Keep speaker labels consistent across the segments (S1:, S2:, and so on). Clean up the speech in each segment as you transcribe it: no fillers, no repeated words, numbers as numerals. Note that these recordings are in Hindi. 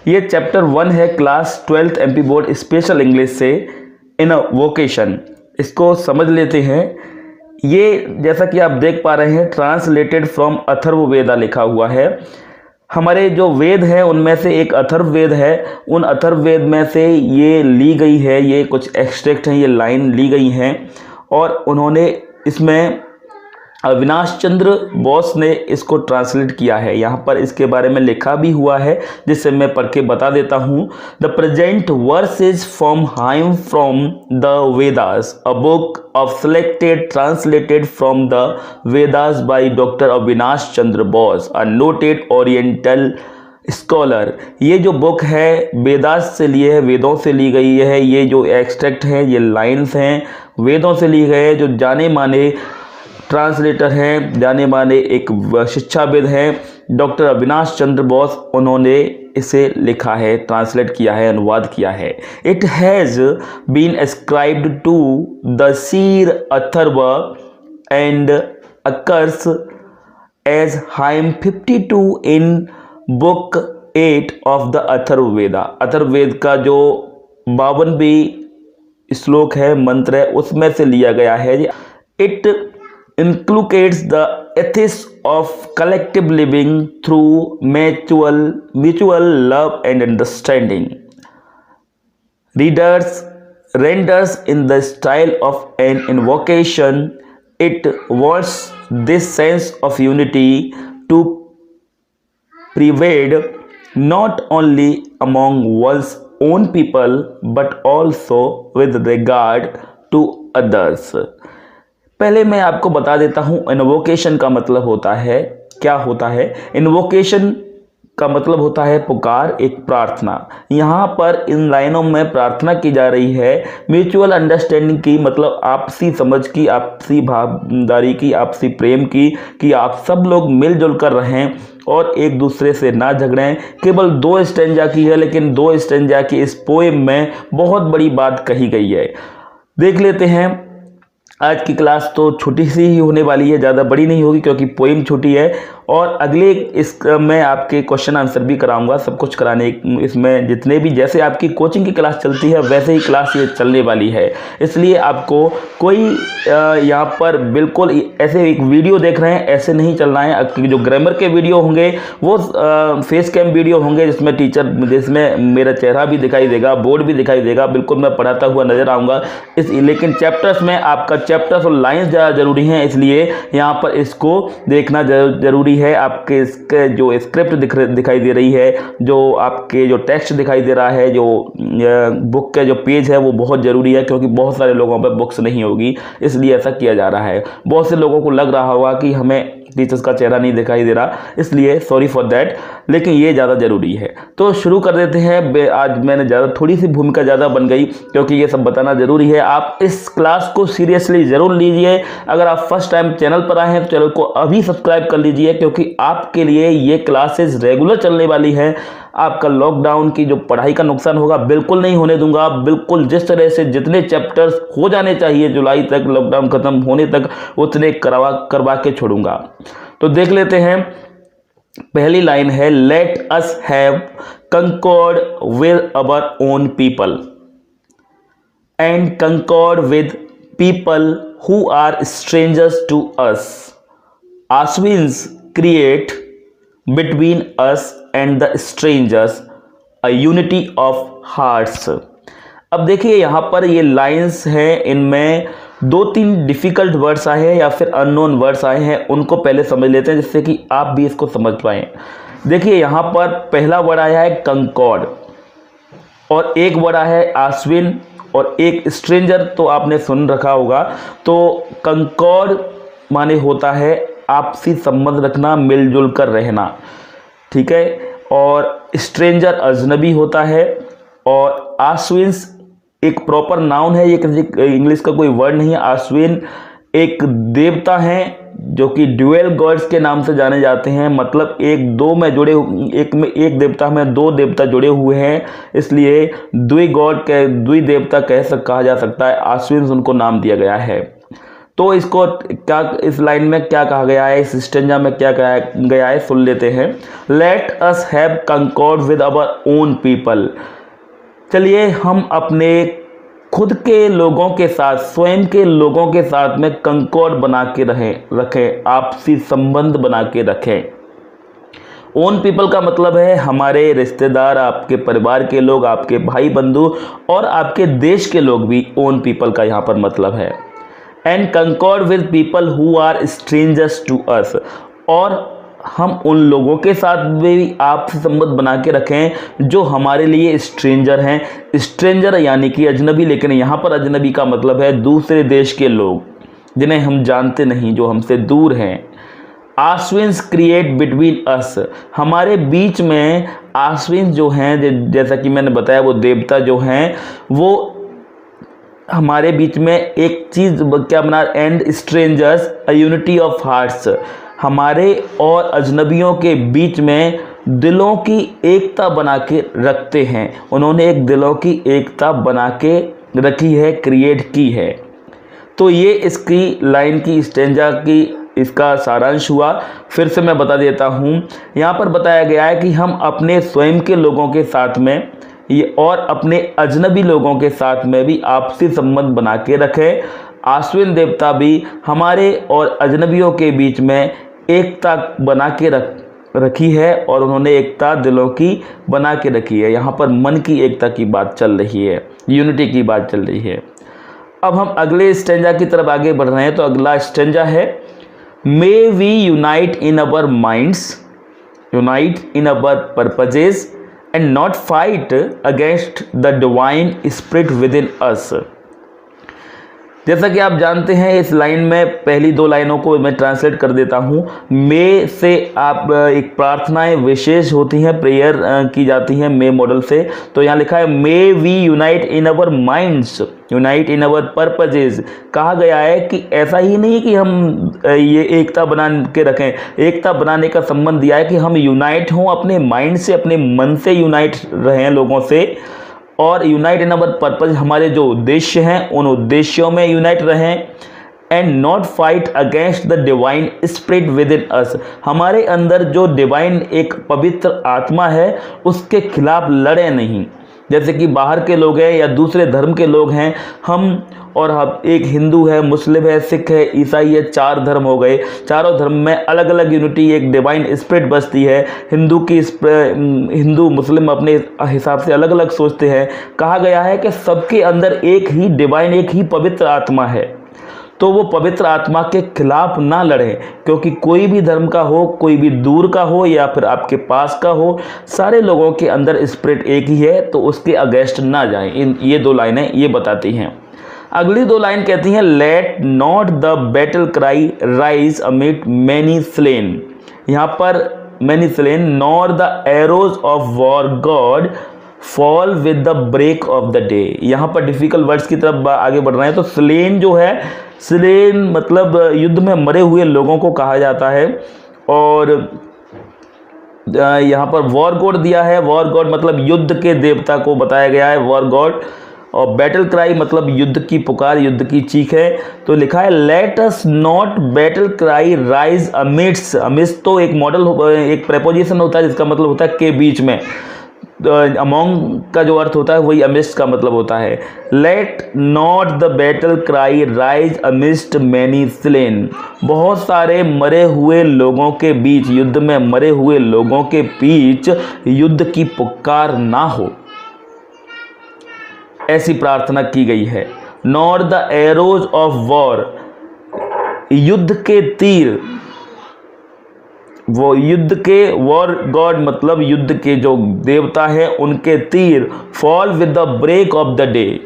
S1: ये चैप्टर 1 है class 12th MP board special English से इनवोकेशन। इसको समझ लेते हैं। ये जैसा कि आप देख पा रहे हैं ट्रांसलेटेड फ्रॉम अथर्ववेदा लिखा हुआ है। हमारे जो वेद हैं उनमें से एक अथर्ववेद है। उन अथर्ववेद में से ये ली गई है, ये कुछ एक्सट्रैक्ट हैं, ये लाइन ली गई हैं और उन्होंने इसमें अविनाश चंद्र बोस ने इसको ट्रांसलेट किया है। यहाँ पर इसके बारे में लिखा भी हुआ है जिससे मैं पढ़ के बता देता हूँ। The present verse is from hymn from the Vedas, a book of selected translated from the Vedas by doctor Avinash Chandra Bose, a noted oriental scholar. ये जो बुक है वेदास से लिए है, वेदों से ली गई है। ये जो एक्सट्रैक्ट हैं, ये लाइन्स हैं, वेदों से ली गए। जो जाने माने ट्रांसलेटर हैं, जाने माने एक शिक्षाविद हैं डॉक्टर अविनाश चंद्र बोस, उन्होंने इसे लिखा है, ट्रांसलेट किया है, अनुवाद किया है। It has been ascribed to the seer Atharva and occurs as hymn 52 in book 8 of the Atharvaveda. Atharvaveda का जो 52 श्लोक है, मंत्र है, उसमें से लिया गया है। It inculcates the ethics of collective living through mutual love and understanding. Renders in the style of an invocation. It wants this sense of unity to prevail not only among one's own people but also with regard to others. पहले मैं आपको बता देता हूँ इन्वोकेशन का मतलब होता है, क्या होता है। इन्वोकेशन का मतलब होता है पुकार, एक प्रार्थना। यहाँ पर इन लाइनों में प्रार्थना की जा रही है म्यूचुअल अंडरस्टैंडिंग की, मतलब आपसी समझ की, आपसी भागीदारी की, आपसी प्रेम की, कि आप सब लोग मिलजुल कर रहें और एक दूसरे से ना झगड़ें। केवल 2 स्टैंजा की है, लेकिन 2 स्टैंजा की इस पोएम में बहुत बड़ी बात कही गई है। देख लेते हैं। आज की क्लास तो छोटी सी ही होने वाली है, ज़्यादा बड़ी नहीं होगी क्योंकि पोएम छोटी है। और अगले इस मैं आपके क्वेश्चन आंसर भी कराऊंगा, सब कुछ कराने इसमें जितने भी, जैसे आपकी कोचिंग की क्लास चलती है वैसे ही क्लास ये चलने वाली है। इसलिए आपको कोई यहाँ पर बिल्कुल ऐसे एक वीडियो देख रहे हैं ऐसे नहीं चलना है। जो ग्रामर के वीडियो होंगे वो फेस कैम वीडियो होंगे जिसमें मेरा चेहरा भी दिखाई देगा, बोर्ड भी दिखाई देगा, बिल्कुल मैं पढ़ाता हुआ नजर आऊँगा। लेकिन चैप्टर्स में आपका चैप्टर्स और लाइन्स ज़्यादा जरूरी हैं, इसलिए यहाँ पर इसको देखना जरूरी है। आपके इसके जो स्क्रिप्ट दिखाई दे रही है, जो आपके जो टेक्स्ट दिखाई दे रहा है, जो बुक के जो पेज है वो बहुत ज़रूरी है क्योंकि बहुत सारे लोगों पर बुक्स नहीं होगी, इसलिए ऐसा किया जा रहा है। बहुत से लोगों को लग रहा होगा कि हमें टीचर्स का चेहरा नहीं दिखाई दे रहा, इसलिए सॉरी फॉर दैट, लेकिन ये ज़्यादा ज़रूरी है। तो शुरू कर देते हैं। आज मैंने थोड़ी सी भूमिका ज़्यादा बन गई क्योंकि ये सब बताना ज़रूरी है। आप इस क्लास को सीरियसली ज़रूर लीजिए। अगर आप फर्स्ट टाइम चैनल पर आए हैं तो चैनल को अभी सब्सक्राइब कर लीजिए क्योंकि आपके लिए ये क्लासेस रेगुलर चलने वाली हैं। आपका लॉकडाउन की जो पढ़ाई का नुकसान होगा बिल्कुल नहीं होने दूंगा। बिल्कुल जिस तरह से जितने चैप्टर्स हो जाने चाहिए जुलाई तक, लॉकडाउन खत्म होने तक, उतने करवा के छोड़ूंगा। तो देख लेते हैं। पहली लाइन है, let us have concord with our own people and concord with people who are strangers to us. Ashwins create between us and the strangers a unity of hearts. अब देखिए यहाँ पर ये लाइंस हैं, इनमें 2-3 डिफिकल्ट वर्ड्स आए हैं या फिर अननोन वर्ड्स आए हैं, उनको पहले समझ लेते हैं जिससे कि आप भी इसको समझ पाएं। देखिए यहाँ पर पहला वर्ड आया है कंकॉर्ड और एक वर्ड आया है आश्विन और एक स्ट्रेंजर, तो आपने सुन रखा होगा। तो कंकॉर्ड माने होता है आपसी संबंध रखना, मिलजुल कर रहना, ठीक है। और स्ट्रेंजर अजनबी होता है। और आश्विन्स एक प्रॉपर नाउन है, ये किसी इंग्लिश का कोई वर्ड नहीं है। आश्विन एक देवता हैं जो कि ड्यूअल गॉड्स के नाम से जाने जाते हैं, मतलब एक देवता में 2 देवता जुड़े हुए हैं, इसलिए द्वि देवता कहा जा सकता है। आश्विन उनको नाम दिया गया है। तो इसको क्या, इस लाइन में क्या कहा गया है, इस स्टेंजा में क्या कहा गया है, सुन लेते हैं। Let us have concord with our own people. चलिए हम अपने खुद के लोगों के साथ, स्वयं के लोगों के साथ में कंकॉर्ड बना के रखें, आपसी संबंध बना के रखें। ओन पीपल का मतलब है हमारे रिश्तेदार, आपके परिवार के लोग, आपके भाई बंधु और आपके देश के लोग भी ओन पीपल का यहाँ पर मतलब है। And concord with people who are strangers to us, और हम उन लोगों के साथ भी आपसी संबंध बना के रखें जो हमारे लिए स्ट्रेंजर हैं। स्ट्रेंजर यानी कि अजनबी, लेकिन यहाँ पर अजनबी का मतलब है दूसरे देश के लोग जिन्हें हम जानते नहीं, जो हमसे दूर हैं। आश्विन्स क्रिएट बिटवीन अस, हमारे बीच में आश्विन जो हैं, जैसा कि मैंने बताया वो देवता जो हैं, वो हमारे बीच में एक चीज़ क्या बना, and strangers a unity of hearts, हमारे और अजनबियों के बीच में दिलों की एकता बना के रखते हैं। उन्होंने एक दिलों की एकता बना के रखी है, क्रिएट की है। तो ये इसकी लाइन की, स्टेंजा की, इसका सारांश हुआ। फिर से मैं बता देता हूँ। यहाँ पर बताया गया है कि हम अपने स्वयं के लोगों के साथ में ये और अपने अजनबी लोगों के साथ में भी आपसी संबंध बना के रखें। आश्विन देवता भी हमारे और अजनबियों के बीच में एकता बना के रखी है, और उन्होंने एकता दिलों की बना के रखी है। यहाँ पर मन की एकता की बात चल रही है, यूनिटी की बात चल रही है। अब हम अगले स्टेंजा की तरफ आगे बढ़ रहे हैं। तो अगला स्टेंजा है, may we unite in our minds, unite in our purposes and not fight against the divine spirit within us. जैसा कि आप जानते हैं, इस लाइन में पहली दो लाइनों को मैं ट्रांसलेट कर देता हूँ। मे से आप एक प्रार्थनाएं विशेष होती हैं, प्रेयर की जाती हैं मे मॉडल से। तो यहाँ लिखा है may we unite in our minds, unite in our purposes. कहा गया है कि ऐसा ही नहीं कि हम ये एकता बना के रखें, एकता बनाने का संबंध दिया है कि हम यूनाइट हों अपने माइंड से, अपने मन से यूनाइट रहें लोगों से, और यूनाइट इन अवर पर्पज, हमारे जो उद्देश्य हैं उन उद्देश्यों में यूनाइट रहें। And not fight against the divine spirit within us, हमारे अंदर जो डिवाइन एक पवित्र आत्मा है उसके खिलाफ लड़े नहीं। जैसे कि बाहर के लोग हैं या दूसरे धर्म के लोग हैं, हम और हम एक हिंदू है, मुस्लिम है, सिख है, ईसाई है, 4 धर्म हो गए। चारों धर्म में अलग अलग यूनिटी, एक डिवाइन स्पिरिट बसती है। हिंदू मुस्लिम अपने हिसाब से अलग अलग सोचते हैं। कहा गया है कि सबके अंदर एक ही डिवाइन, एक ही पवित्र आत्मा है। तो वो पवित्र आत्मा के खिलाफ ना लड़ें, क्योंकि कोई भी धर्म का हो, कोई भी दूर का हो या फिर आपके पास का हो, सारे लोगों के अंदर स्पिरिट एक ही है, तो उसके अगेंस्ट ना जाएं। ये 2 लाइनें ये बताती हैं। अगली 2 लाइन कहती हैं, let not the battle cry rise amid many slain. यहाँ पर many slain, nor the arrows of war god fall with the break of the day. यहाँ पर डिफिकल्ट वर्ड्स की तरफ आगे बढ़ रहे हैं। तो स्लेन जो है, स्लेन मतलब युद्ध में मरे हुए लोगों को कहा जाता है। और यहाँ पर वॉर गॉड दिया है, वॉर गॉड मतलब युद्ध के देवता को बताया गया है, वॉर गॉड। और बैटल क्राई मतलब युद्ध की पुकार, युद्ध की चीख है। तो लिखा है, let us not battle cry rise amidst. Amidst तो एक मॉडल, एक प्रेपोजिशन होता है जिसका मतलब होता है के बीच में। अमोंग का जो अर्थ होता है वही अमिस्ट का मतलब होता है। Late not the battle cry rise amidst many slain, बहुत सारे मरे हुए लोगों के बीच, युद्ध में मरे हुए लोगों के बीच युद्ध की पुकार ना हो, ऐसी प्रार्थना की गई है। Nor the arrows of war, युद्ध के तीर, वो युद्ध के, वॉर गॉड मतलब युद्ध के जो देवता है उनके तीर, fall with the break of the day.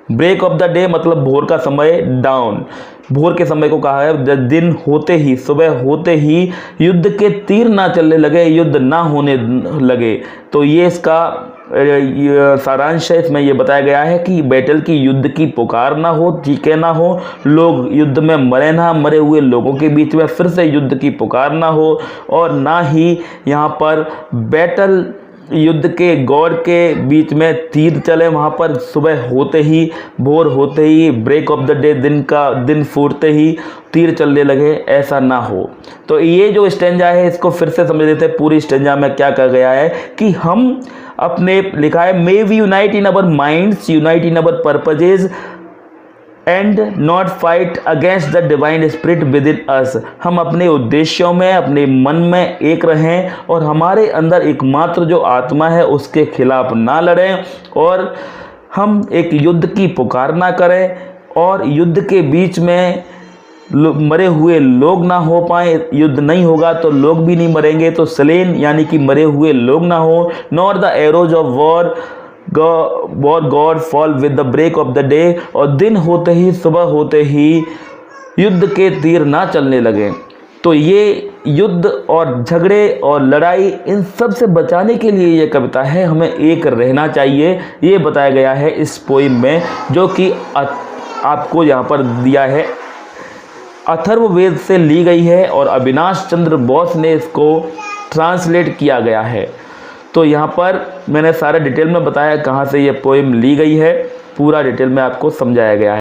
S1: Break of the day मतलब भोर का समय, डाउन, भोर के समय को कहा है। दिन होते ही, सुबह होते ही युद्ध के तीर ना चलने लगे, युद्ध ना होने लगे। तो ये इसका सारांश है। इसमें ये बताया गया है कि बैटल की, युद्ध की पुकार ना हो, चीखें ना हो, लोग युद्ध में मरे ना, मरे हुए लोगों के बीच में फिर से युद्ध की पुकार ना हो, और ना ही यहाँ पर बैटल युद्ध के गौर के बीच में तीर चले, वहाँ पर सुबह होते ही, भोर होते ही, ब्रेक ऑफ द डे, दिन फूटते ही तीर चलने लगे, ऐसा ना हो। तो ये जो स्टेंजा है इसको फिर से समझ लेते हैं। पूरी स्टेंजा में क्या कहा गया है कि हम अपने, लिखा है, may we unite in our minds, unite in our purposes and not fight against the divine spirit within us. हम अपने उद्देश्यों में, अपने मन में एक रहें और हमारे अंदर एकमात्र जो आत्मा है उसके खिलाफ ना लड़ें, और हम एक युद्ध की पुकार ना करें, और युद्ध के बीच में मरे हुए लोग ना हो पाए। युद्ध नहीं होगा तो लोग भी नहीं मरेंगे, तो स्लेन यानी कि मरे हुए लोग ना हो। Nor the arrows of war god fall with the break of the day, और दिन होते ही, सुबह होते ही युद्ध के तीर ना चलने लगे। तो ये युद्ध और झगड़े और लड़ाई, इन सब से बचाने के लिए ये कविता है। हमें एक रहना चाहिए, ये बताया गया है इस पोइम में, जो कि आपको यहाँ पर दिया है, अथर्ववेद से ली गई है और अविनाश चंद्र बोस ने इसको ट्रांसलेट किया गया है। तो यहाँ पर मैंने सारा डिटेल में बताया कहाँ से ये पोएम ली गई है, पूरा डिटेल में आपको समझाया गया है।